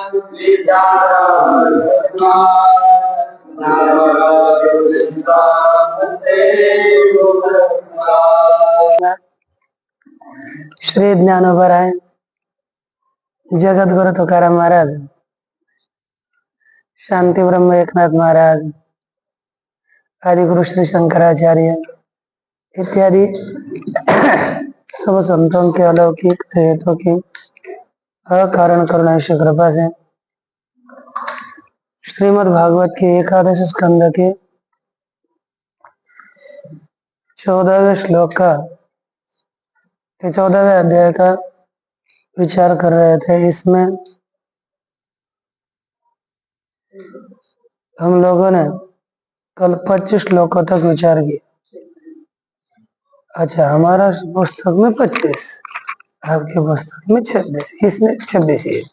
श्री ज्ञानोबराय जगत गुरु तुकाराम महाराज, शांति ब्रह्म एकनाथ महाराज, आदि गुरु श्री शंकराचार्य इत्यादि सब संतों के अलौकिक हेतु की अकारण करुणा से कृपा से श्रीमद् भागवत के एकादश स्कंद के 14वें श्लोक का 14वें अध्याय का विचार कर रहे थे। इसमें हम लोगों ने कल 25 श्लोकों तक विचार किया। अच्छा, हमारा पुस्तक में 25, आपके पुस्तक में 26, इसमें 26 ही है।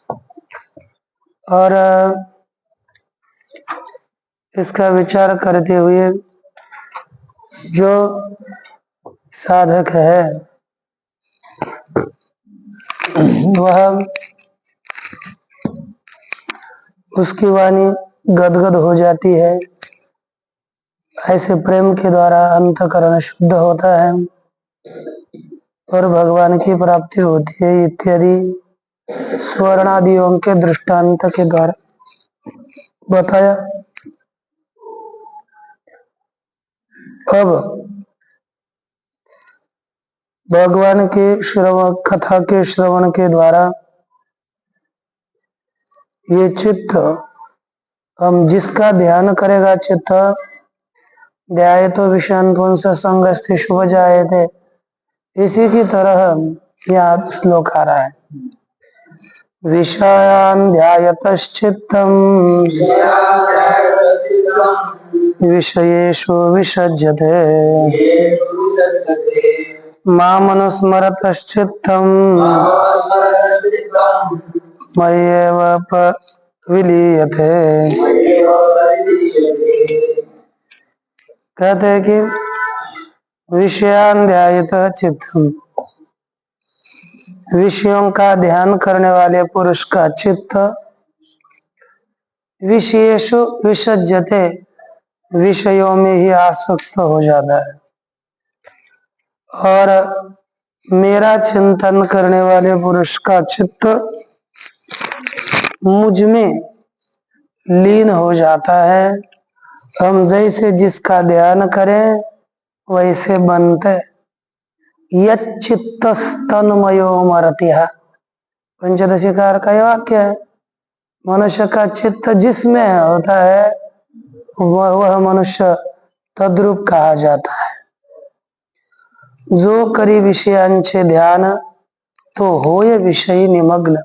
और इसका विचार करते हुए जो साधक है वह उसकी वाणी गदगद हो जाती है, ऐसे प्रेम के द्वारा अंतःकरण शुद्ध होता है और भगवान की प्राप्ति होती है इत्यादि स्वर्णादियों के दृष्टांत के द्वारा बताया। अब भगवान के श्रवण कथा के श्रवण के द्वारा ये चित्त, हम जिसका ध्यान करेगा चित्त ध्याये तो विषयान पुंस संगस्ति शुभ जाए थे, इसी की तरह यह श्लोक आ रहा है। विषयान ध्यायतश्चित्तम् विषयेषु विसज्जते मामनुस्मरतश्चित्तम् मय्येव विलीयते। कहते हैं कि विषयान ध्यायतः चित्तम्, विषयों का ध्यान करने वाले पुरुष का चित्त विषयेषु विसज्जते, विषयों में ही आसक्त हो जाता है। और मेरा चिंतन करने वाले पुरुष का चित्त मुझ में लीन हो जाता है। हम जैसे जिसका ध्यान करें वैसे बनते। यच्चित्तस्तन्मयो मरतिहा, पंचदशीकार का यह वाक्य है। मनुष्य का चित्त जिसमें होता है वह मनुष्य तद्रूप कहा जाता है। जो करी विषयांचे ध्यान तो होय विषयी निमग्न,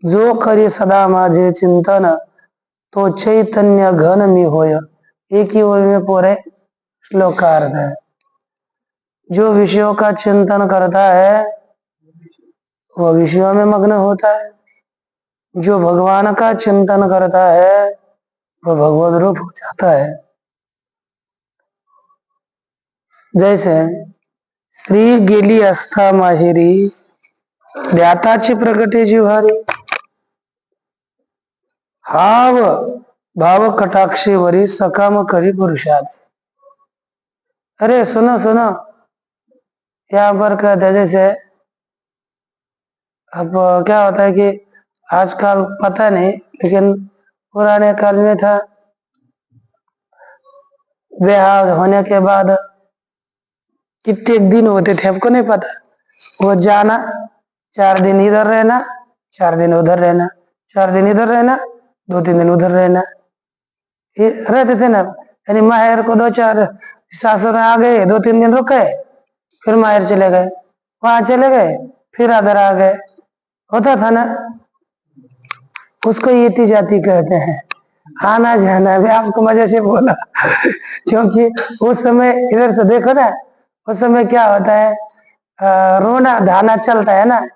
जो करी सदा माझे चिंतन तो चैतन्य घन में होय। एक ही ओर में पूरे श्लोकार्थ है। जो विषयों का चिंतन करता है वह विषयों में मग्न होता है, जो भगवान का चिंतन करता है वह भगवद रूप हो जाता है। जैसे श्री गेली अस्था माहेरी ध्याताची प्रगटे जिव्हारी, हाव भाव कटाक्षेवरी सकाम करी पुरुषार्थ। अरे सुनो सुनो, यहाँ पर कहते जैसे अब क्या होता है कि आजकल पता नहीं, लेकिन पुराने काल में था, ब्याह होने के बाद कितने दिन होते थे आपको नहीं पता। वो जाना, 4 दिन इधर रहना, 4 दिन उधर रहना, 4 दिन इधर रहना, 2-3 दिन उधर रहना, ये रहते थे ना। यानी माहिर को 2-4 सासुर आ गए, 2-3 दिन रुके, फिर माहिर चले गए, वहां चले गए, फिर अदर आ गए, होता था ना। उसको इति जाति कहते हैं, आना जाना। भी आपको मजे से बोला क्योंकि उस समय इधर से देखो ना, उस समय क्या होता है, रोना धाना चलता है ना,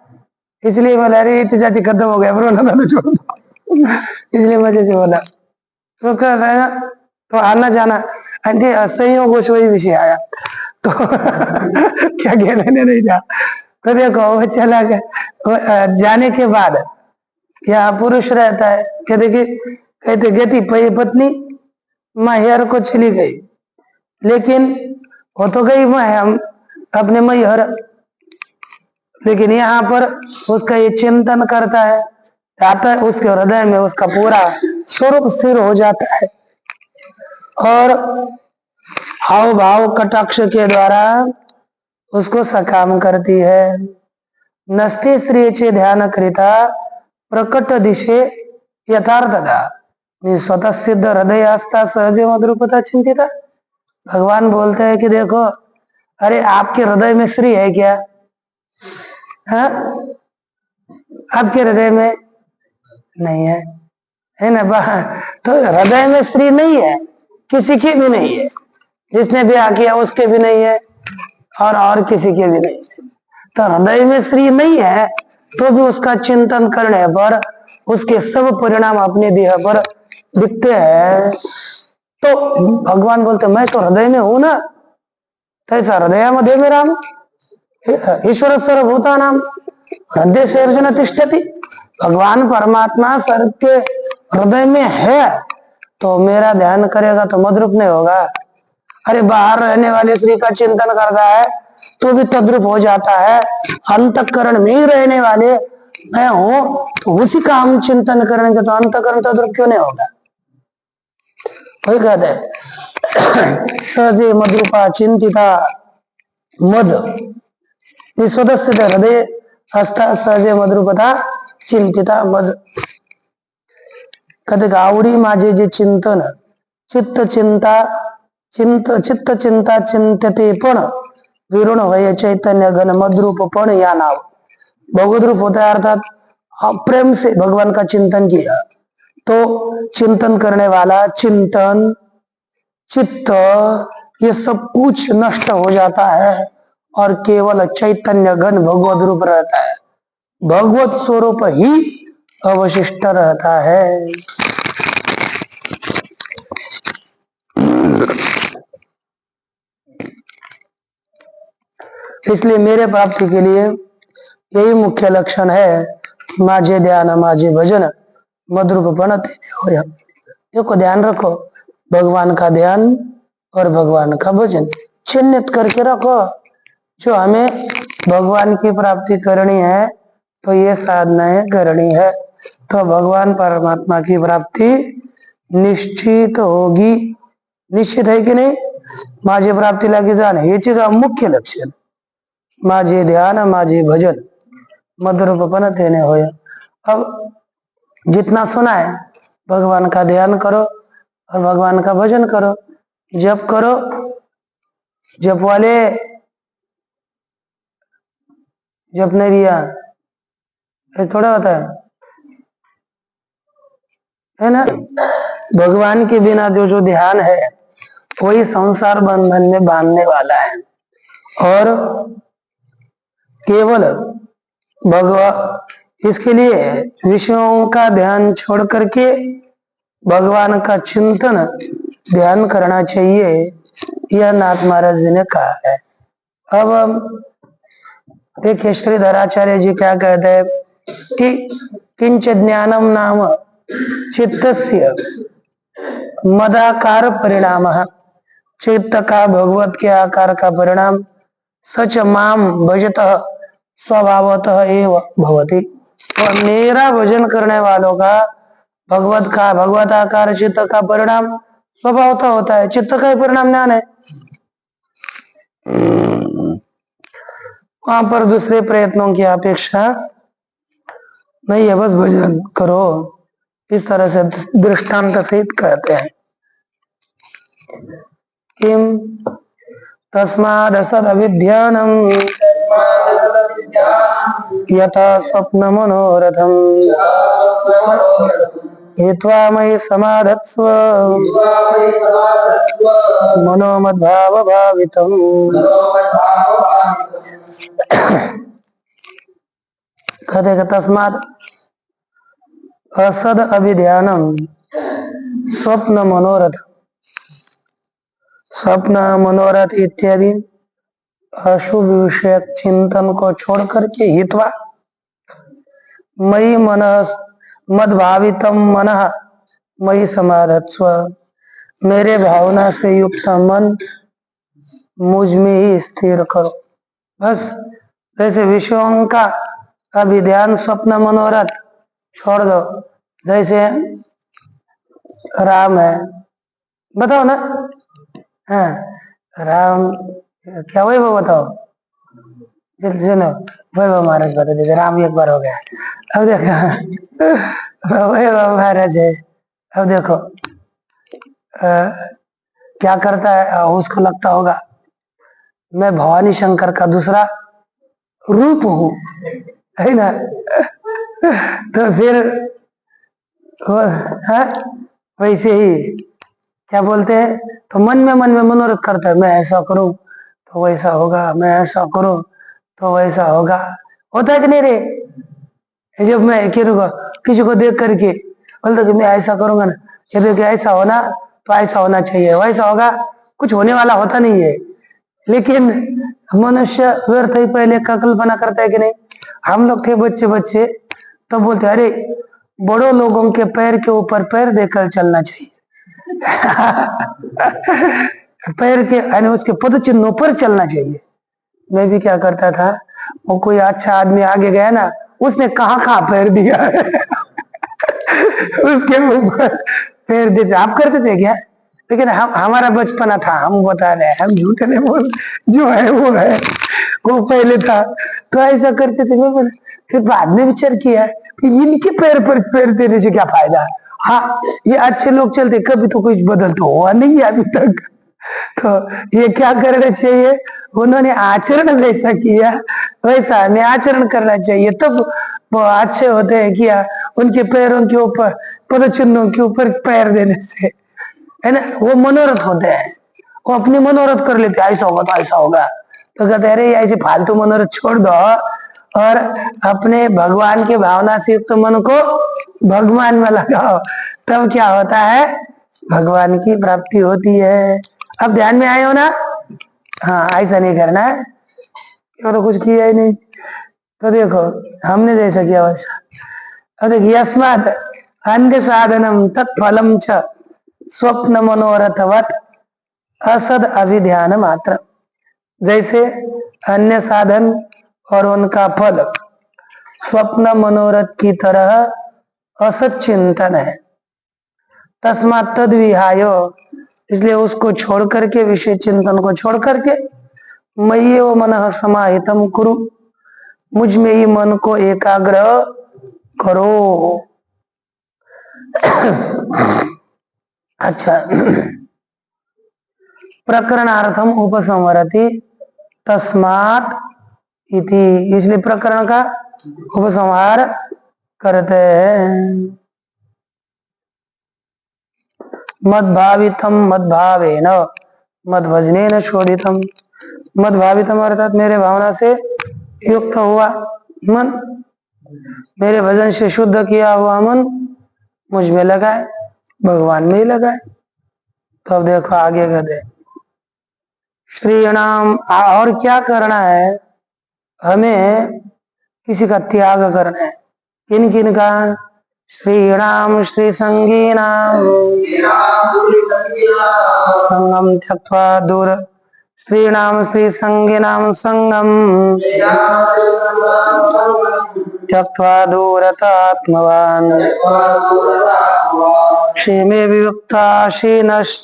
इसलिए बोला अरे इति जाति खत्म हो गया, रोना धाना छोड़ दो इसलिए मजे से बोला। तो क्या है, तो आना जाना संयोग वही विषय आया तो क्या कहने नहीं जा। तो देखो वो चला गया, जाने के बाद यहाँ पुरुष रहता है, कहते गति पत्नी मैहर को चली गई, लेकिन वो तो गई हम अपने मैहर, लेकिन यहाँ पर उसका ये चिंतन करता है, आता है उसके हृदय में उसका पूरा स्वरूप स्थिर हो जाता है, और हाव भाव कटाक्ष के द्वारा उसको सकाम करती है। नस्ते श्री चे ध्यान कृता प्रकट दिशे यथार्थता स्वतः सिद्ध हृदय आस्था सहज मधुरपता चिंतिता। भगवान बोलते हैं कि देखो, अरे आपके हृदय में श्री है क्या? हाँ, आपके हृदय में नहीं है ना? तो हृदय में श्री नहीं है, किसी की भी नहीं है, जिसने ब्याह किया उसके भी नहीं है, और किसी के भी नहीं है। तो हृदय में श्री नहीं है तो भी उसका चिंतन करने पर उसके सब परिणाम अपने देह पर दिखते हैं। तो भगवान बोलते मैं तो हृदय में हूं ना, तैसा हृदय मध्य में राम ईश्वर सर्वभूता नाम हृदय से अर्जुन तिष्ठति। भगवान परमात्मा सर्व के हृदय में है, तो मेरा ध्यान करेगा तो मद्रूप नहीं होगा। अरे बाहर रहने वाले श्री का चिंतन करता है तो भी तद्रूप हो जाता है, अंतःकरण में ही रहने वाले मैं हूं तो उसी का हम चिंतन करेंगे तो अंतःकरण तद्रूप क्यों नहीं होगा? वही कहते हैं सहजे मद्रूपा चिंतिता मज स्वतः हृदय हस्ता सहजे मद्रूपता चिंतिता मज। कहते आवडी माझे जे चिंतन चित्त चिंता चिंतते पण विरुण वय चैतन्य घन मद्रूप पण या नाव। भगवत रूप होता है, अर्थात प्रेम से भगवान का चिंतन किया तो चिंतन करने वाला चिंतन चित्त ये सब कुछ नष्ट हो जाता है और केवल चैतन्य घन भगवत रूप रहता है, भगवत स्वरूप ही अवशिष्ट रहता है। इसलिए मेरे प्राप्ति के लिए यही मुख्य लक्षण है, माझे ध्यान माझे भजन मद्रूप बनते होय। देखो ध्यान रखो, भगवान का ध्यान और भगवान का भजन चिन्हित करके रखो। जो हमें भगवान की प्राप्ति करनी है तो ये साधनाएं करनी है, तो भगवान परमात्मा की प्राप्ति निश्चित होगी। निश्चित है कि नहीं? माझे प्राप्ती लागी जाने याची का मुख्य लक्षण माझे ध्यान माझे भजन मधुरूपन देने होय। अब जितना सुना है भगवान का ध्यान करो और भगवान का भजन करो, जप करो। जप वाले जप नहीं दिया थोड़ा होता है ना? भगवान के बिना जो ध्यान है वही संसार बंधन में बांधने वाला है, और केवल भगवान इसके लिए विषयों का ध्यान छोड़ करके भगवान का चिंतन ध्यान करना चाहिए, यह नाथ महाराज जी ने कहा है। अब देखिए श्रीधराचार्य जी क्या कहते हैं कि किंच ज्ञानम नाम चित्तस्य मदाकार परिणाम, चित्त का भगवत के आकार का परिणाम सच माम भजतः स्वभावतः एव भवति। और मेरा भजन करने वालों का भगवत आकार चित्त का परिणाम स्वभावतः होता है। चित्त का ही परिणाम ज्ञान है, वहां पर दूसरे प्रयत्नों की अपेक्षा नहीं है, बस भजन करो। इस तरह से दृष्टांत सहित कहते हैं किम तस्माद् सदविद्यानं यथा स्वप्न मनोरथम हित्वा मयि समाधत्स्व मनोमद्भाव भावितम्। कहते तस्माद् असद अभिध्यानम स्वप्न मनोरथ, स्वप्न मनोरथ इत्यादि अशुभ विषयक चिंतन को छोड़ करके हित्वा मई मन मद्भावितम मनः मयि समाधत्स्व, मेरे भावना से युक्त मन मुझ में ही स्थिर करो। बस जैसे विषयों का अभिध्यान स्वप्न मनोरथ छोड़ दो। जैसे राम है, बताओ ना। हाँ, राम क्या वही वो बताओ। चल सुनो, वैभव महाराज बता दीजिए। राम एक बार हो गया। अब देखो वैभव महाराज है। अब देखो क्या करता है, उसको लगता होगा मैं भवानी शंकर का दूसरा रूप हूँ, है ना। तो फिर है वैसे ही क्या बोलते हैं, तो मन में मनोरथ करता है, मैं ऐसा करूं तो वैसा होगा, मैं ऐसा करूं तो वैसा होगा। होता है कि नहीं रे। जब मैं किसी को देख करके बोलता कि मैं ऐसा करूंगा ना, ये देखिए ऐसा होना तो ऐसा होना चाहिए, वैसा होगा, कुछ होने वाला होता नहीं है। लेकिन मनुष्य व्यर्थ ही पहले का कल्पना करता है कि नहीं। हम लोग थे बच्चे बच्चे तो बोलते अरे बड़ों लोगों के पैर के ऊपर पैर देकर चलना चाहिए। पैर के यानी उसके पद चिन्हों पर चलना चाहिए। मैं भी क्या करता था, वो कोई अच्छा आदमी आगे गया ना, उसने कहाँ कहाँ पैर दिया है। उसके ऊपर पैर देते। आप करते थे क्या? लेकिन हम हमारा बचपना था, हम बता रहे हैं, हम झूठ नहीं बोल, जो है वो है। वो पहले था तो ऐसा करते थे। मैं बोला, फिर बाद में विचार किया कि इनके पैर पर पैर देने से क्या फायदा। हाँ, ये अच्छे लोग चलते, कभी तो कुछ बदल तो हुआ नहीं है अभी तक। तो ये क्या करना चाहिए, उन्होंने आचरण जैसा किया वैसा हमें आचरण करना चाहिए, तब वो अच्छे होते हैं। किया उनके पैरों के ऊपर पद चिन्हों के ऊपर पैर देने से, है ना, वो मनोरथ होते हैं। वो अपनी मनोरथ कर लेते, ऐसा होगा तो ऐसा होगा। तो कहते हैं अरे ऐसे फालतू मनोरथ छोड़ दो और अपने भगवान की भावना से युक्त मन को भगवान में लगाओ, तब क्या होता है, भगवान की प्राप्ति होती है। अब ध्यान में आए हो ना। हाँ, ऐसा नहीं करना है, और कुछ किया ही नहीं। तो देखो हमने जैसा किया वैसा। अब देखिए अस्मात् अन्य साधनम तत्फलम च स्वप्न मनोरथवत असद अभिध्यान मात्र। जैसे अन्य साधन और उनका फल स्वप्न मनोरथ की तरह असत चिंतन है। तस्मात् तद विहाय, इसलिए उसको छोड़ करके, विषय चिंतन को छोड़ करके, मयि एव मनः समाहितम कुरु, मुझ में ही मन को एकाग्र करो। अच्छा, प्रकरणार्थम उपसंहरति तस्मात् इति, इसलिए प्रकरण का उपसंहार करते हैं। मद्भावितम मद्भावेन मद्भजनेन शोधितम। मद्भावितम अर्थात मेरे भावना से युक्त हुआ मन, मेरे भजन से शुद्ध किया हुआ मन मुझ में लगाए, भगवान में ही लगाए। तो अब देखो आगे कहते श्रीणाम, और क्या करना है हमें, किसी का त्याग करना है। किन किन का? श्रीणाम श्री संगीनाम संगम त्यक्त्वा दूर, श्रीणाम श्री संगीनाम संगम त्यक्त्वा दूरतात्मवान् क्षेमे वियुक्ता शीनश्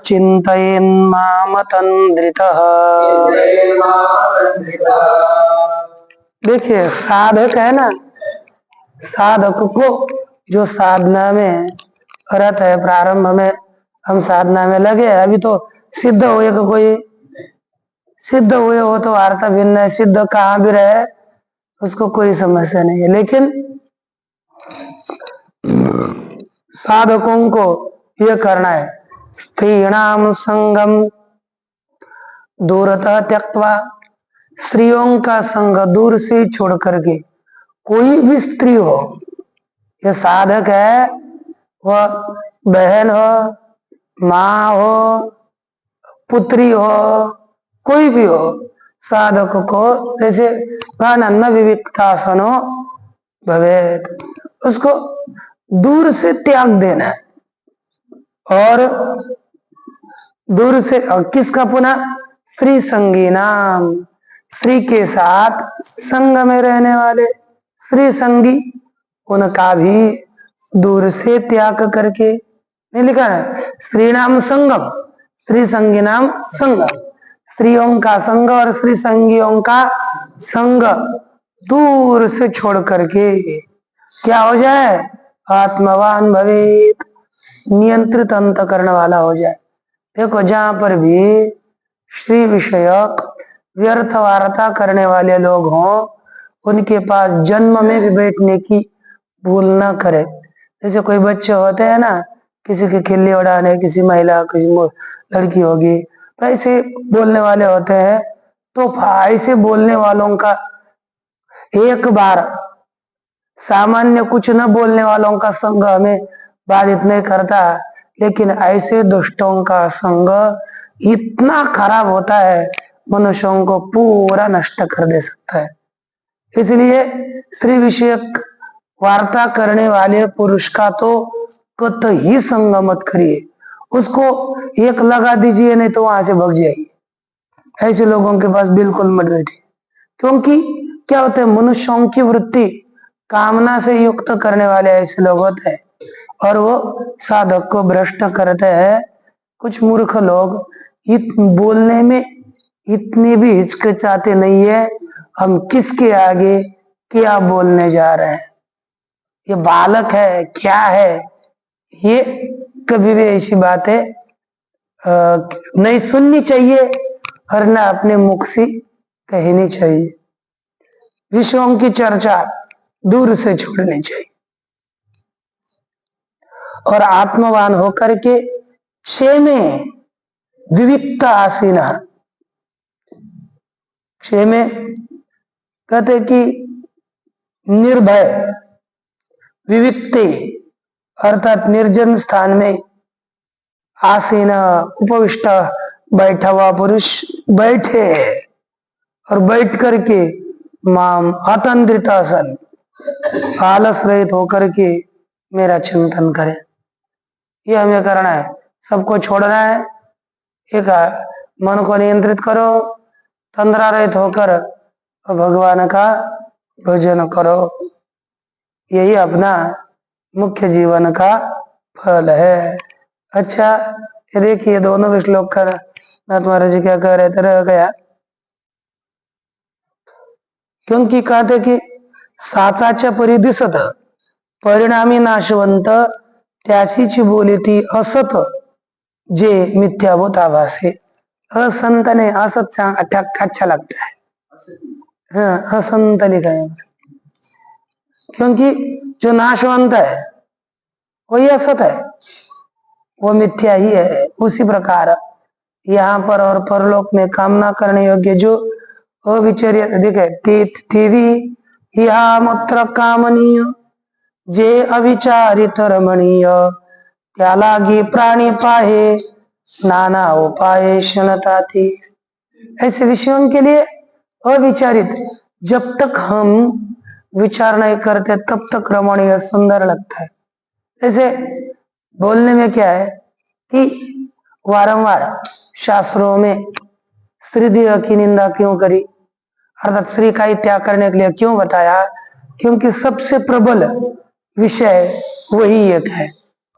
चिंतयेन् मामतन्द्रितः। देखिए साधक है ना, साधक को जो साधना में रत है, प्रारंभ में हम साधना में लगे, अभी तो सिद्ध हुए को कोई सिद्ध हुए हो तो वार्ता भिन्न है, सिद्ध कहाँ भी रहे उसको कोई समस्या नहीं है। लेकिन साधकों को यह करना है, स्त्रीणाम संगम दूरतः त्यक्त्वा, स्त्रियों का संग दूर से छोड़ करके, कोई भी स्त्री हो, यह साधक है, वह बहन हो, माँ हो, पुत्री हो, कोई भी हो, साधक को जैसे न विविक्तासनो भवेत, उसको दूर से त्याग देना है। और दूर से किसका पुनः? श्री संगी नाम, श्री के साथ संग में रहने वाले श्री संगी, उनका भी दूर से त्याग करके, नहीं लिखा है श्री नाम संगम, श्री संगी नाम संगम, स्त्रियों का संग और श्री संगियों का संग दूर से छोड़ करके क्या हो जाए? आत्मवान भवेत, नियंत्रित अंतकरण वाला हो जाए। देखो जहां पर भी श्री विषयक व्यर्थ वार्ता करने वाले लोग हों, उनके पास जन्म में भी बैठने की भूल न करे। जैसे कोई बच्चे होते हैं ना, किसी की खिल्ली उड़ाने, किसी महिला, किसी लड़की होगी, तो ऐसे बोलने वाले होते हैं, तो ऐसे बोलने वालों का एक बार सामान्य कुछ न बोलने वालों का संग हमें बाधित नहीं करता, लेकिन ऐसे दुष्टों का संग इतना खराब होता है, मनुष्यों को पूरा नष्ट कर दे सकता है। इसलिए स्त्री विषयक वार्ता करने वाले पुरुष का तो कतई संग मत करिए, उसको एक लगा दीजिए, नहीं तो वहां से भग जाइए। ऐसे लोगों के पास बिल्कुल मत बैठिए, क्योंकि क्या होता है, मनुष्यों की वृत्ति कामना से युक्त करने वाले ऐसे लोग होते हैं, और वो साधक को भ्रष्ट करते हैं। कुछ मूर्ख लोग बोलने में इतनी भी हिचकिचाते नहीं है, हम किसके आगे क्या बोलने जा रहे हैं, ये बालक है क्या है, ये कभी भी ऐसी बातें नहीं सुननी चाहिए और ना अपने मुख से कहनी चाहिए। विषयों की चर्चा दूर से छोड़नी चाहिए और आत्मवान होकर के क्षेमे विविक्त आसीन, क्षेमे कहते कि निर्भय, विविक्ते अर्थात निर्जन स्थान में, आसीन उपविष्ट बैठा हुआ पुरुष बैठे और बैठ करके माम अतंत्रित आसन, आलस रहित होकर के मेरा चिंतन करे। ये हमें करना है, सबको छोड़ना है, एक मन को नियंत्रित करो, तंद्रा रहित होकर भगवान का भजन करो। यही अपना मुख्य जीवन का फल है। अच्छा, ये देखिए दोनों भी श्लोक कर महात्मा जी क्या कह रहे थे, रह गया, क्योंकि कहते कि साचाच्या परी दिसत परिणामी नाशवंत, त्यासीची बोलीती असत जे मिथ्याभूत आभासे। असंत ने असत अच्छा लगता है, हाँ असंत लिखा है, क्योंकि जो नाशवंत है वही असत है, वो मिथ्या ही है। उसी प्रकार यहाँ पर और परलोक में कामना करने योग्य जो अविचर्य देखे टीवी यह मूत्र कामनीय, जे अविचारित रमणीय, त्यालागी प्राणी पाहे नाना उपाय शनताती। ऐसे विषयों के लिए अविचारित, जब तक हम विचार नहीं करते तब तक रमणीय सुंदर लगता है। जैसे बोलने में क्या है कि वारंवार शास्त्रों में स्त्री देह की निंदा क्यों करी, अर्थात स्त्री का ही त्याग करने के लिए क्यों बताया, क्योंकि सबसे प्रबल विषय वही एक है,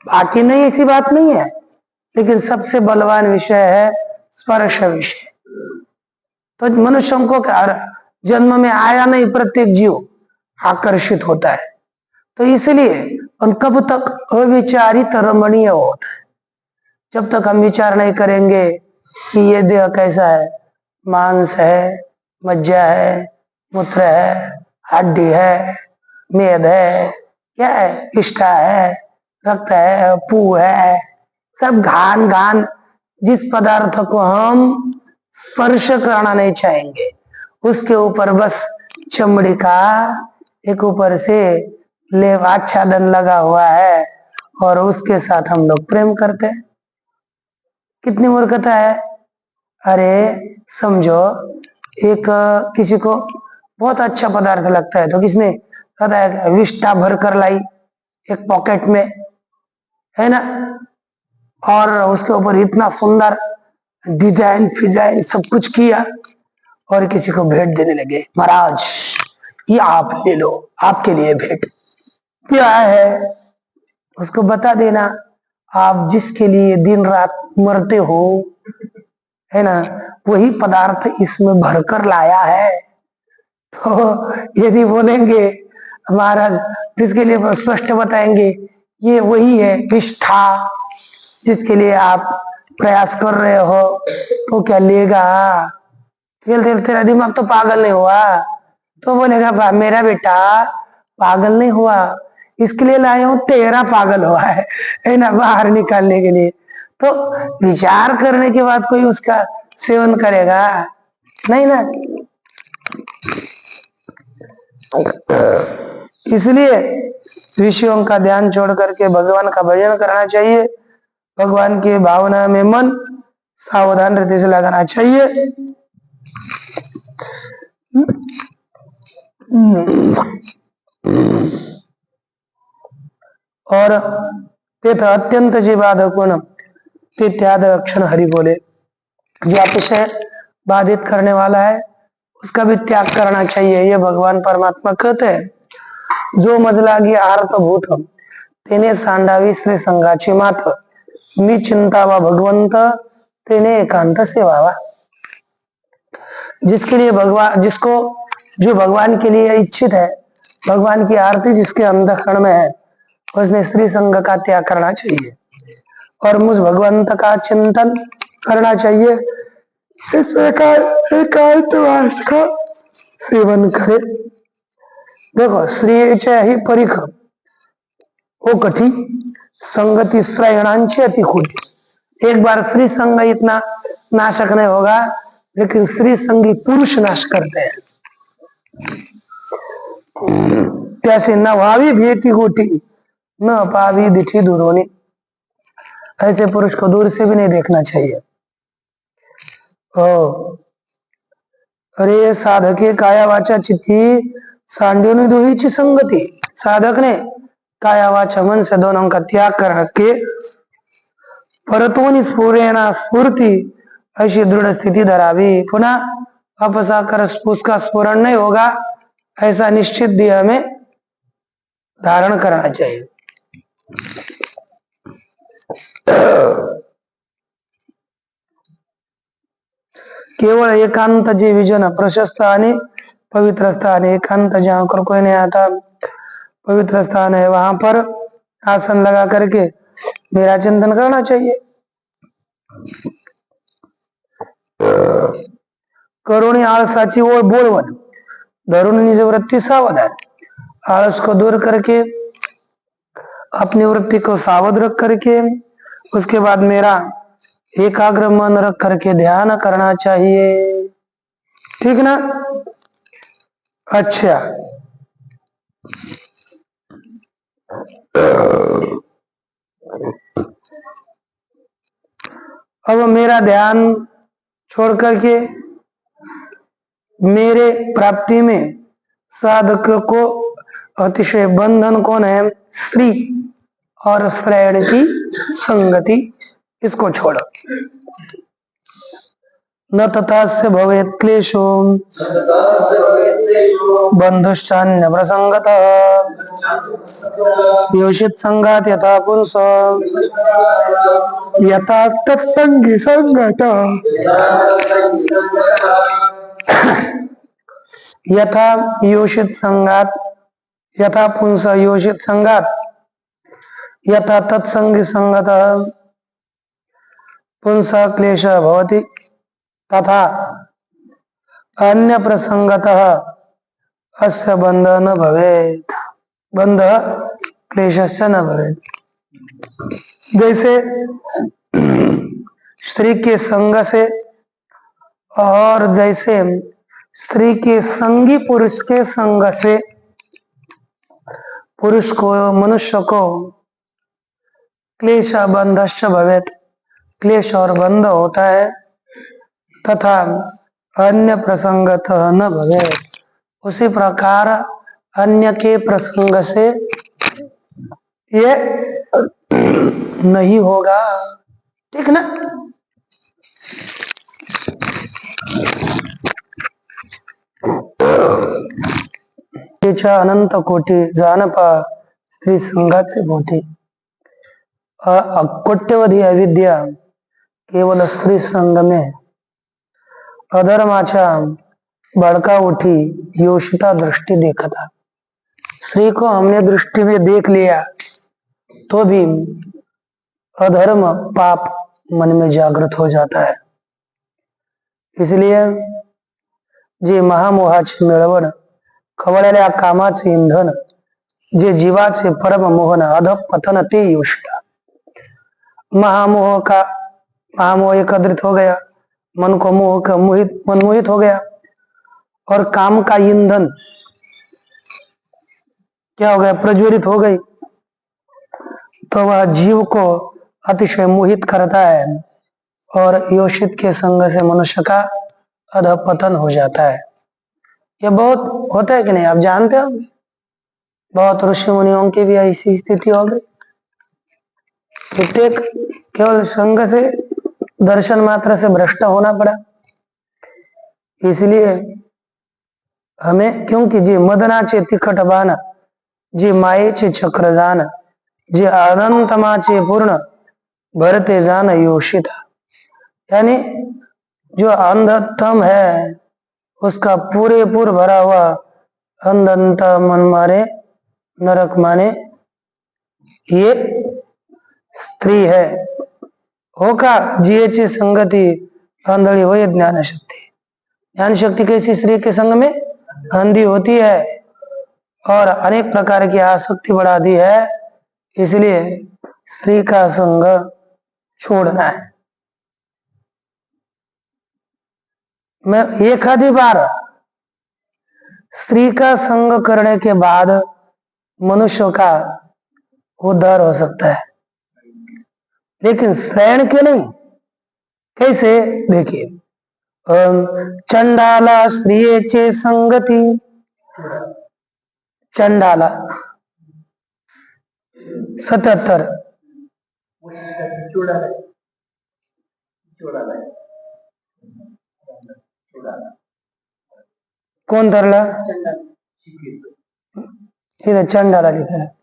बाकी नहीं ऐसी बात नहीं है, लेकिन सबसे बलवान विषय है स्पर्श विषय। तो मनुष्यों को क्या, जन्म में आया नहीं प्रत्येक जीव आकर्षित होता है, तो इसलिए उन कब तक अविचारित रमणीय होता है, जब तक हम विचार नहीं करेंगे कि ये देह कैसा है, मांस है, मज्जा है, मूत्र है, हड्डी है, मेद है, क्या है, पिष्ठा है, रक्त है, पू है, सब घान घान, जिस पदार्थ को हम स्पर्श करना नहीं चाहेंगे, उसके ऊपर बस चमड़ी का एक ऊपर से लेप आच्छादन लगा हुआ है और उसके साथ हम लोग प्रेम करते हैं। कितनी मूर्खता है। अरे समझो एक किसी को बहुत अच्छा पदार्थ लगता है, तो किसने पता है विष्टा भर कर लाई एक पॉकेट में, है ना, और उसके ऊपर इतना सुंदर डिजाइन फिजाइन सब कुछ किया और किसी को भेंट देने लगे। महाराज ये आप ले लो, आपके लिए भेंट। क्या है उसको बता देना, आप जिसके लिए दिन रात मरते हो, है ना, वही पदार्थ इसमें भरकर लाया है। तो यदि बोलेंगे महाराज, जिसके लिए स्पष्ट बताएंगे ये वही है विष्ठा जिसके लिए आप प्रयास कर रहे हो, तो क्या लेगा? तेरा दिमाग तो पागल नहीं हुआ? तो बोलेगा मेरा बेटा पागल नहीं हुआ, इसके लिए लाया हूं तेरा पागल हुआ है ना, बाहर निकालने के लिए। तो विचार करने के बाद कोई उसका सेवन करेगा नहीं ना। इसलिए विषयों का ध्यान छोड़ करके भगवान का भजन करना चाहिए। भगवान की भावना में मन सावधान रहते से लगाना चाहिए। और तेथ अत्यंत जीवादकुण तिथ्याद लक्षण हरि बोले, जो अतिशय बाधित करने वाला है उसका भी त्याग करना चाहिए। ये भगवान परमात्मा कहते हैं, जो मजलागी आर्त भूत तेने सांडावी श्री संघाची मात, मी चिंतावा भगवंत तेने एकांत सेवावा। जिसके लिए भगवान, जिसको जो भगवान के लिए इच्छित है, भगवान की आरती जिसके अंतःकरण में है, उसने श्री संघ का त्याग करना चाहिए और मुझ भगवंत का चिंतन करना चाहिए। इस प्रकार एकांतवास का सेवन करे। देखो श्री ही परिख ओ कठी संगति श्रयणांची अति खोटी। एक बार श्री संग इतना नाशक नहीं होगा, लेकिन श्री संगी पुरुष नाश करते हैं। कैसे न भावी भेटी गोटी न पावी दिठी दूरोनी, ऐसे पुरुष को दूर से भी नहीं देखना चाहिए। ओ अरे साधके काया वाचा चित्ती सांडियों दोही संगति। साधक ने काया वाचा मन से दोनों का त्याग कर के परतोनि स्फुरेना स्फूर्ति ऐसी दृढ़ स्थिति धरावी। पुनः वापस आकर उसका स्फुरण नहीं होगा, ऐसा निश्चित देह हमें धारण करना चाहिए। केवल एकांत जी विजन प्रशस्त आणि पवित्र स्थान, एकांत जहाँ कर कोई नहीं आता, पवित्र स्थान है, वहां पर आसन लगा करके मेरा चिंतन करना चाहिए। करुणी आळसाची ओळ बोलवन, धरून निज वृत्ति सावधान। आलस को दूर करके अपनी वृत्ति को सावध रख करके उसके बाद मेरा एकाग्र मन रख करके ध्यान करना चाहिए। ठीक ना? अच्छा, अब मेरा ध्यान छोड़ करके मेरे प्राप्ति में साधक को अतिशय बंधन कौन है? श्री और श्रेण की संगति, इसको छोड़ो। न तथा से भवेत क्लेशो बंधुश्चान्य प्रसंगत योषित संगात यथा पुरुष यथा तत्संगी संगत यथा योषित संगात यथा पुंस योषित संगात यथा तत्संगी संगत पुंस क्लेश भवति तथा अन्य प्रसंगतः अस्य बंध न भवेत्, बंध क्लेशस्य न भवेत्। जैसे स्त्री के संग से और जैसे स्त्री के संगी पुरुष के संग से पुरुष को, मनुष्य को क्लेश बंधश्च भवेत्, क्लेश और बंध होता है, तथा अन्य प्रसंगतः न भवेत्, उसी प्रकार अन्य के प्रसंग से ये नहीं होगा। ठीक ना? अनंत कोटि जानपा स्त्री संघाचे मोठी। कोट्यवधी अविद्या केवल स्त्री संग में अधर्माच्या भड़का उठी योषिता दृष्टि देखता। स्त्री को हमने दृष्टि में देख लिया तो भी अधर्म पाप मन में जागृत हो जाता है। इसलिए जे महामोहाचे मिळवण खवळलेल्या कामाचे इंधन जे जीवाचे परम मोहन अधपतन ते योषिता। महामोह एकत्रित हो गया, मन को मनमोहित हो गया और काम का ईंधन क्या हो गया? प्रज्वलित हो गई, तो वह जीव को अतिशय मोहित करता है और योषित के संग से मनुष्य का अधपतन हो जाता है। ये बहुत होता है कि नहीं? आप जानते हो, बहुत ऋषि मुनियों की भी ऐसी स्थिति हो गई। प्रत्येक केवल संग से दर्शन मात्र से भ्रष्ट होना पड़ा। इसलिए हमें, क्योंकि जे मदनाचे तिखट बाण जे मायेचे चक्र जान जे अनंतमाचे पूर्ण भरते जान योषिता। यानी जो अंधतम है उसका पूरेपूर भरा हुआ अंधंत मन मारे नरक माने ये स्त्री है। हो का जियेची संगती आंधळी होय ज्ञान शक्ति। ज्ञान शक्ति कैसी? स्त्री के संग में अंधी होती है और अनेक प्रकार की आसक्ति बढ़ाती है। इसलिए स्त्री का संग छोड़ना है। मैं एक आधी बार स्त्री का संग करने के बाद मनुष्य का उद्धार हो सकता है, लेकिन श्रेण के नहीं। कैसे? देखिए, चंडाला स्त्रियेचे संगती, चंडाला 77 कौन धरला? इधर चंडाला लिखा है।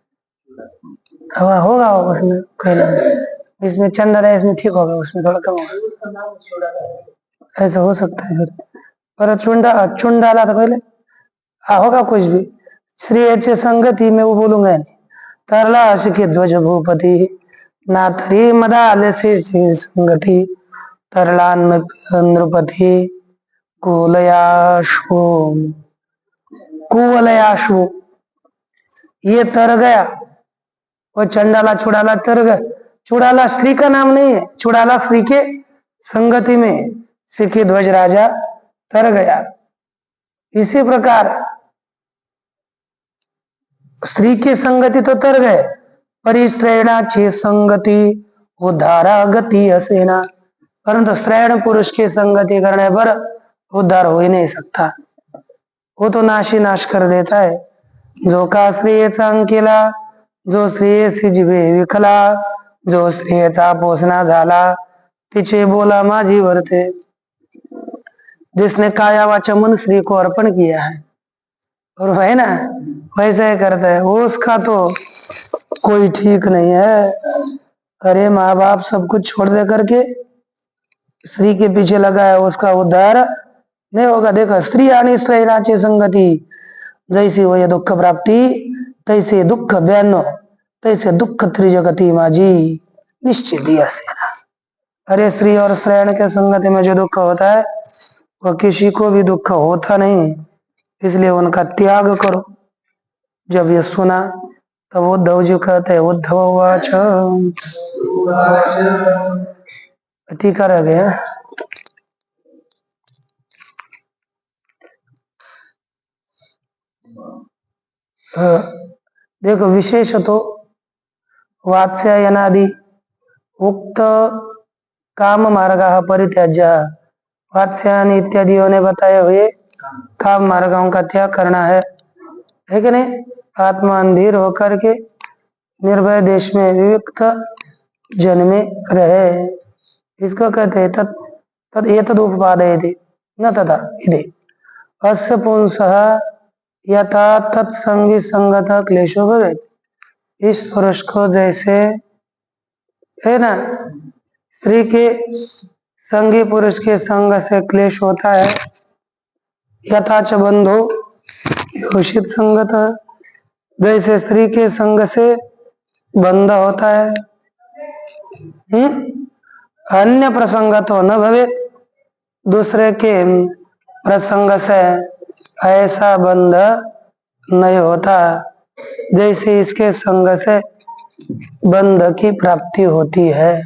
हवा होगा उसमें कोई नहीं। इसमें चंडाला है, इसमें ठीक होगा, उसमें थोड़ा कम होगा। ऐसा हो सकता है पर चुंडाला तो पहले होगा कुछ भी। श्री अच्छे संगति में वो बोलूंगा नहीं। तरला के ध्वज भूपति नाथरी मदाल से संगति तरला नृपति कुवलयाशु ये तर गया। वो चंडाला चुड़ाला तर गया। चुड़ाला स्त्री का नाम नहीं है, चुड़ाला स्त्री के संगति में सिखी ध्वज राजा तर गया। इसी प्रकार स्त्री की संगति तो तर गए, परिश्रेणाची संगति उद्धारा गति असेना। परंतु श्रेण पुरुष की संगति करने पर उद्धार हो ही नहीं सकता, वो तो नाशी नाश कर देता है। जो का स्त्रियेचा अंकिला, जो स्त्रियेची जिभे विकला, जो स्त्रियेचा पोसना झाला तिचे बोला माझी वर्ते। जिसने काया वाचा मन स्त्री को अर्पण किया है और वह ना वैसे ही करता है, उसका तो कोई ठीक नहीं है। अरे माँ बाप सब कुछ छोड़ दे करके स्त्री के पीछे लगा है, उसका उद्धार नहीं होगा। देखो, स्त्री आणि स्त्रीणाची संगति जैसी वह दुख प्राप्ति तैसे दुख बयानो तैसे दुख त्रिजगति माझी निश्चित दिया सेना। अरे स्त्री और श्रेण के संगति में जो दुख होता है वह किसी को भी दुख होता नहीं, इसलिए उनका त्याग करो। जब ये सुना तब उद्धव जी कहते हैं, उद्धववाच टीका रह गया। देखो, विशेष तो वात्स्यायनादि उक्त काम मार्ग परित्याज्य, वात्स्यायन इत्यादियों ने बताए हुए काम मार्गों का त्याग करना है। है कि नहीं? आत्मा अंधीर होकर के निर्भय देश में विविक्त जन्मे रहे, इसको कहते हैं तत् तद एतद उपपादयति न तथा इति अस्य पुंसः यथा तत्संगी संगत क्लेशो भवेत्। इस पुरुष को जैसे है ना स्त्री के संगी पुरुष के संग से क्लेश होता है, यथा च बंधो योषित संगत, जैसे स्त्री के संग से बंध होता है। अन्य प्रसंग तो न भवे, दूसरे के प्रसंग से ऐसा बंध नहीं होता जैसे इसके संग से बंध की प्राप्ति होती है।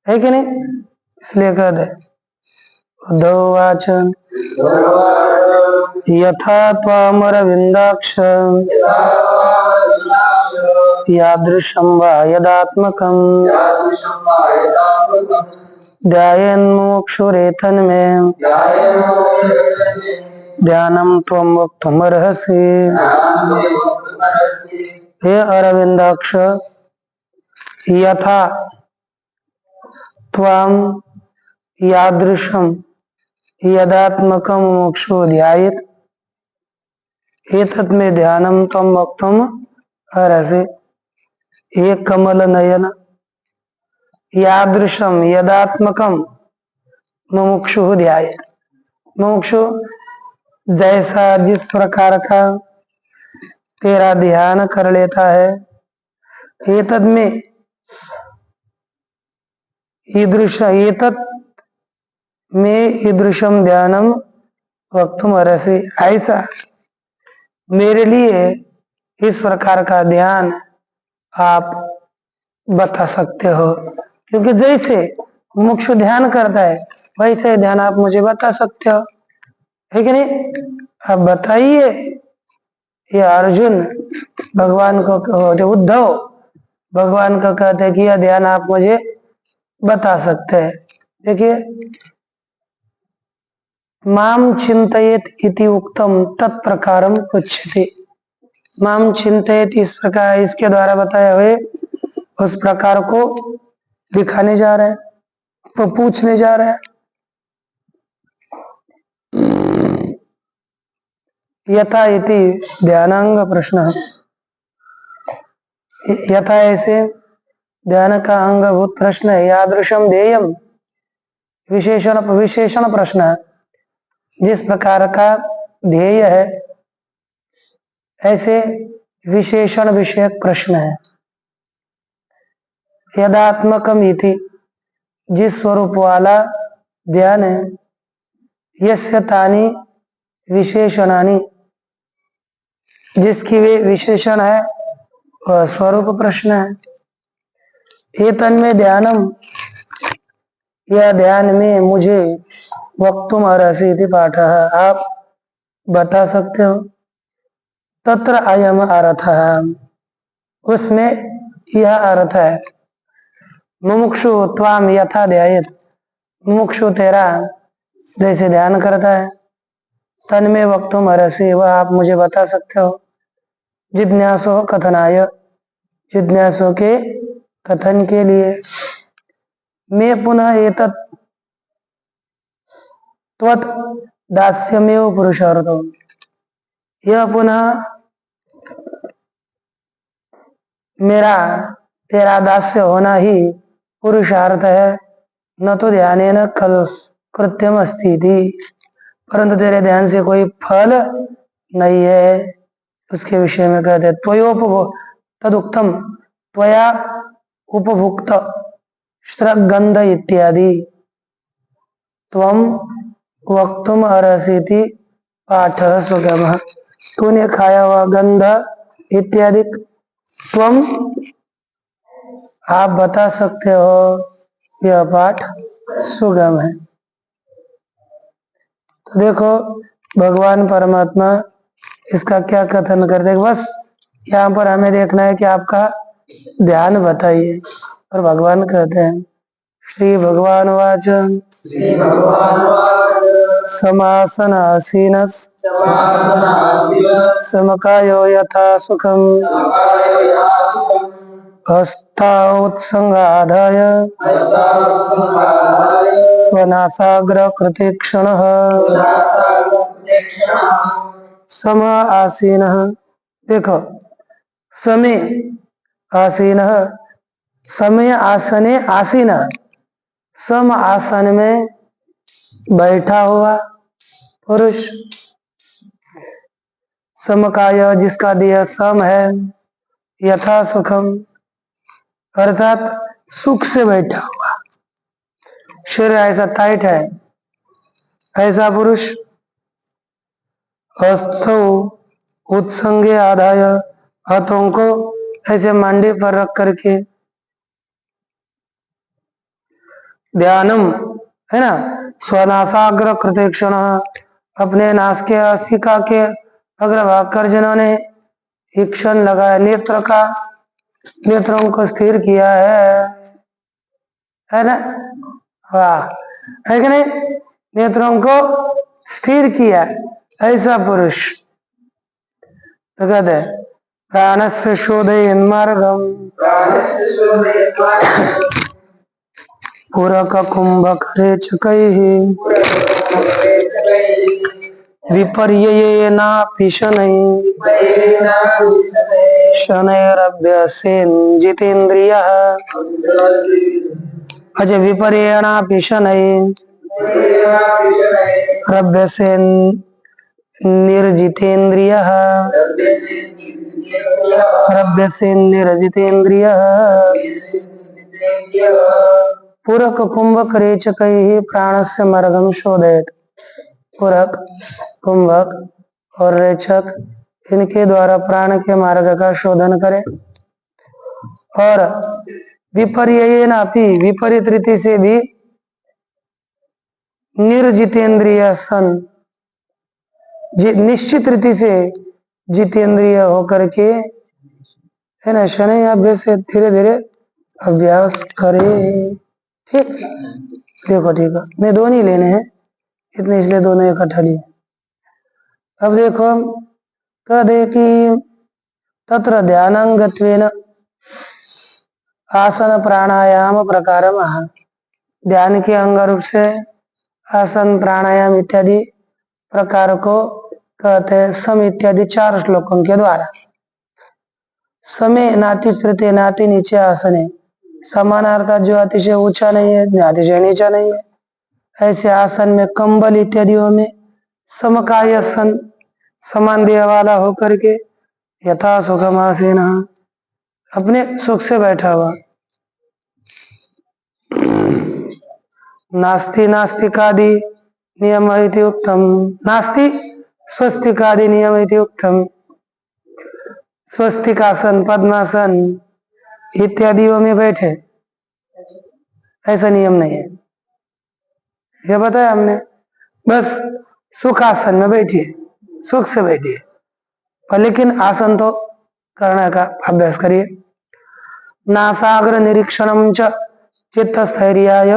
है कि नहीं? इसलिए कहते उद्धवाच यथा त्वामरविन्दाक्ष यादृशं वा यदात्मकं ध्यायन्मुमुक्षुरेतन्मे ध्यानं त्वं वक्तुमर्हसि। हे अरविंदाक्ष, यथा त्वां यादृशं यदात्मकं मुमुक्षु ध्यायेत् एतत् मे ध्यानं त्वं वक्तुम् अर्हसि। हे कमल नयन, यादृशं यदात्मकं मुमुक्षु ध्यायेत्, मुमुक्षु जैसा जिस प्रकार का तेरा ध्यान कर लेता है, एतत् में ईदृश एतत् में ईदृशम ध्यानम वक्तुम अर्हसि, ऐसा मेरे लिए इस प्रकार का ध्यान आप बता सकते हो। क्योंकि जैसे मुमुक्षु ध्यान करता है वैसे ध्यान आप मुझे बता सकते हो, है कि नहीं? आप बताइए। ये अर्जुन भगवान को कहते, उद्धव भगवान को कहते कि यह ध्यान आप मुझे बता सकते हैं। देखिए, माम चिंतयेत इति उक्तम तत्प्रकारम उच्यते। माम चिंतयेत इस प्रकार, इसके द्वारा बताए हुए उस प्रकार को दिखाने जा रहे हैं, तो पूछने जा रहे हैं। यथा इति ध्यानांग प्रश्न, यथा ऐसे ध्यान का अंगभूत प्रश्न है। यादृशम ध्येयम विशेषण प्रश्न है, जिस प्रकार का ध्येय है ऐसे विशेषण विषयक प्रश्न है। यदात्मकम इति, जिस स्वरूप वाला ध्यान है, यस्य तानि विशेषणानि, जिसकी वे विशेषण है वह स्वरूप प्रश्न है। एतन्मे ध्यानम, यह ध्यान में मुझे वक्तुम अर्हसि इति पाठ, आप बता सकते हो। तत्र अयम अर्थ है, उसमें यह अर्थ है। मुमुक्षु त्वाम यथा ध्यायेत्, मुमुक्षु तेरा जैसे ध्यान करता है, तन्मे वक्तुम अर्हसि, वह आप मुझे बता सकते हो। जिज्ञासो कथनाय, जिज्ञासु के कथन के लिए। मैं पुनः एतत् त्वत् दास्यमेव पुरुषार्थो, यह पुनः मेरा तेरा दास्य होना ही पुरुषार्थ है। न तो ध्यानेन खल कृत्यम अस्ति, परंतु तेरे ध्यान से कोई फल नहीं है, उसके विषय में कहते त्वयोपभोग तदुक्तम त्वया उपभुक्त श्रगंध इत्यादि त्वम वक्तुम अर्हसीति पाठ स्वगम, तूने खाया हुआ गंध इत्यादि त्वम आप बता सकते हो, यह पाठ सुगम है। तो देखो भगवान परमात्मा इसका क्या कथन करते हैं, बस यहाँ पर हमें देखना है कि आपका ध्यान बताइए। और भगवान कहते हैं श्री भगवान वाच समासनासीनस् समकायो यथा सुखम हस्ताउत्संगाधाय स्वनासाग्र कृतिक्षणः सम आसीनः। देखो, समय आसीनः, समय आसने आसीनः, सम आसन में बैठा हुआ पुरुष, समकाय जिसका देह सम है, यथा सुखम अर्थात सुख से बैठा हुआ, शरीर ऐसा टाइट है, ऐसा पुरुष। हस्तौ उत्संगे आधाय, हाथों को ऐसे मांडी पर रख करके, ध्यानम है ना, स्वनासाग्र कृतेक्षण, अपने नास के शिखा के अग्रभाग कर जिन्होंने ईक्षण लगाया, नेत्र का, नेत्रों को स्थिर किया है ना, वाह, है कि नहीं, नेत्रों को स्थिर किया, ऐसा पुरुष। तो कहते हैं प्राणस्य शोधयन् मार्गम पूरक कुंभकरे चकैः विपर्ययेनापि शनैः शनैरभ्यसेनजितेन्द्रियः। अच्छा, विपर्ययेनापि शनैः रभ्यसेन निर्जितेन्द्रियः, रभ्यसेन निर्जितेन्द्रियः पूरक कुंभक रेचकैः प्राणस्य मार्गम शोधयेत्। पूरक, कुंभक और रेचक, इनके द्वारा प्राण के मार्ग का शोधन करे। और विपर्ययेनापि, विपरीत रीति से भी, निर्जितेन्द्रिय सन, निश्चित रीति से जितेंद्रिय होकर के, है ना, शनि अभ्यास से धीरे धीरे अभ्यास करे। ठीक, देखो ठीक है, मैं दोनों ही लेने हैं इतने, इसलिए दोनों इकट्ठा लिए। अब देखो, कह दे कि तत्र ध्यानांगत्वेन आसन प्राणायाम प्रकार, ध्यान के अंग रूप से आसन प्राणायाम इत्यादि प्रकार को कहते हैं सम इत्यादि 4 श्लोकों के द्वारा। समय नाति श्रुते, नाति नीचे आसने, समानार्थक जो अतिशय ऊंचा नहीं है, अतिशय नीचा नहीं है, ऐसे आसन में, कंबल इत्यादियों में, समकाय सन, समान देह वाला होकर के, यथा सुखम आसीन, अपने सुख से बैठा हुआ। नास्ति नास्तिकादि नियम इति उक्तम, नास्ति स्वस्तिकादि नियम इति उक्तम, स्वस्तिकासन, पद्मासन इत्यादियों में बैठे, ऐसा नियम नहीं है, ये बताया हमने। बस सुखासन में बैठिए, सुख से बैठिए, पर लेकिन आसन तो करने का अभ्यास करिए। नासाग्र निरीक्षणम च चित्त स्थैर्याय,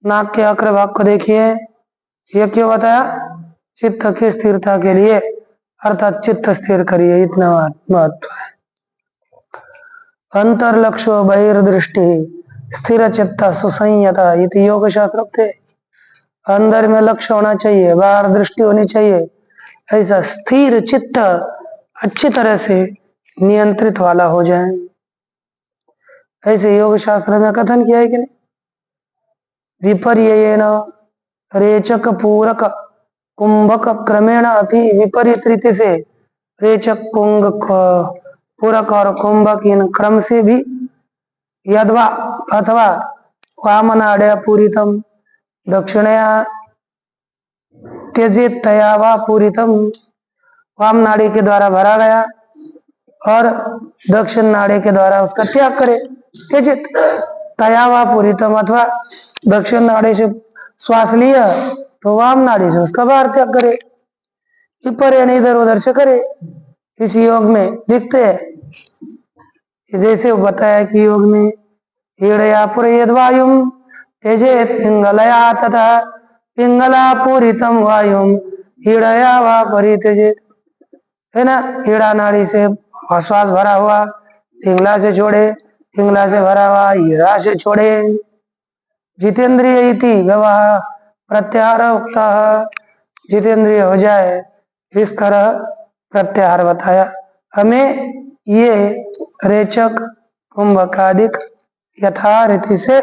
नाक के अग्र भाग को देखिए, ये क्यों बताया, चित्त की स्थिरता के लिए, अर्थात चित्त स्थिर करिए, इतना महत्व है। अंतर्लक्ष्यो बहिर्दृष्टि स्थिर चित्त सुसंयता, इति योग शास्त्र थे। अंदर में लक्ष्य होना चाहिए, बाहर दृष्टि होनी चाहिए, ऐसा स्थिर चित्त अच्छी तरह से नियंत्रित वाला हो जाए, ऐसे योग शास्त्र में कथन किया है कि नहीं। विपर्ययेन रेचक पूरक कुंभक क्रमेण अपि, विपरीत रीति से रेचक, पूरक और कुंभक इन क्रम से भी, यद्वा अथवा वामनाड्या पूरितम दक्षिणया त्यजेत तया वा पूरितम, वाम नाड़ी के द्वारा भरा गया और दक्षिण नाड़ी के द्वारा उसका त्याग करे, त्यजेत तया वा पूरितम, अथवा दक्षिण नाड़ी से श्वास लिया तो वाम नाड़ी से उसका बाहर त्याग करे, ऊपर या इधर उधर से करे। इस योग में लिखते हैं, जैसे बताया कि योग में हीड़या पुरयद्वायुम त्यजेत पिंगलया तथा पिंगला पूरितम वायुम हीड़या वा परित्यजेत, है ना। हीड़ा नाड़ी से श्वास भरा हुआ पिंगला से छोड़े, पिंगला से भरा हुआ हीड़ा से छोड़े। जितेंद्रिय इति व्यवहार प्रत्याहार उक्ता, जितेंद्रिय हो जाए इस तरह प्रत्याहार बताया। हमें ये रेचक कुंभकादिक यथारीति से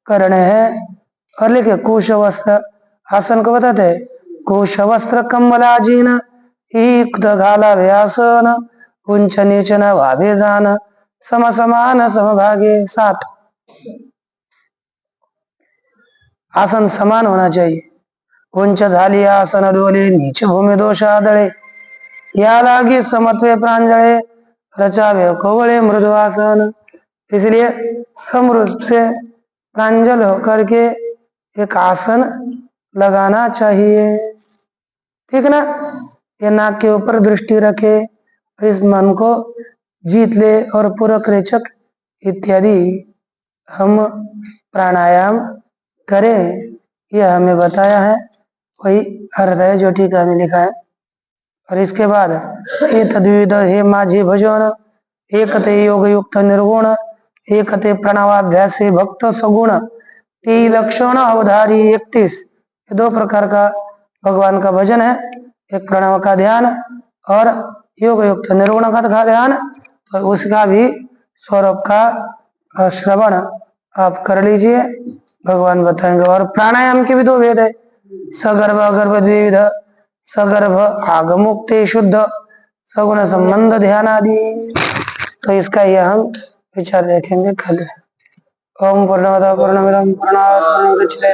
करने हैं। और लिखे कुश वस्त्र आसन को बताते हैं। कुश वस्त्र कम्बलाजीन युक्त घाला व्यासन उंच नीचन भावे जान सम समान समभागे। 7 आसन समान होना चाहिए। उंच झाली आसन डोले नीच भूमि दोष आदळे या लागी समत्वे प्रांजळे रचावे कोवळे मृदु आसन। इसलिए समरूप से प्रांजल होकर के एक आसन लगाना चाहिए, ठीक ना। ये नाक के ऊपर दृष्टि रखे, इस मन को जीत ले और पूरक रेचक इत्यादि हम प्राणायाम करें, यह हमें बताया है। कोई अर्थ है जो टीका में लिखा है। और इसके बाद ये तद्विद हे माझी भजन एकते योग युक्त निर्गुण एकते प्रणवाभ्यास भक्त सगुण ती लक्षण अवधारी 31। 2 प्रकार का भगवान का भजन है, एक प्रणव का ध्यान और योग युक्त निर्गुण का ध्यान। तो उसका भी स्वरूप का श्रवण आप कर लीजिए, भगवान बताएंगे। और प्राणायाम के भी 2 भेद है, सगर्भ अगर्भ द्विविध। सगर्भ आगमुक्ते शुद्ध सगुण संबंध ध्यान आदि। तो इसका ये हम विचार देखेंगे कल। ओम पूर्णमद पूर्णमिदं पूर्णात् पूर्णमुदच्यते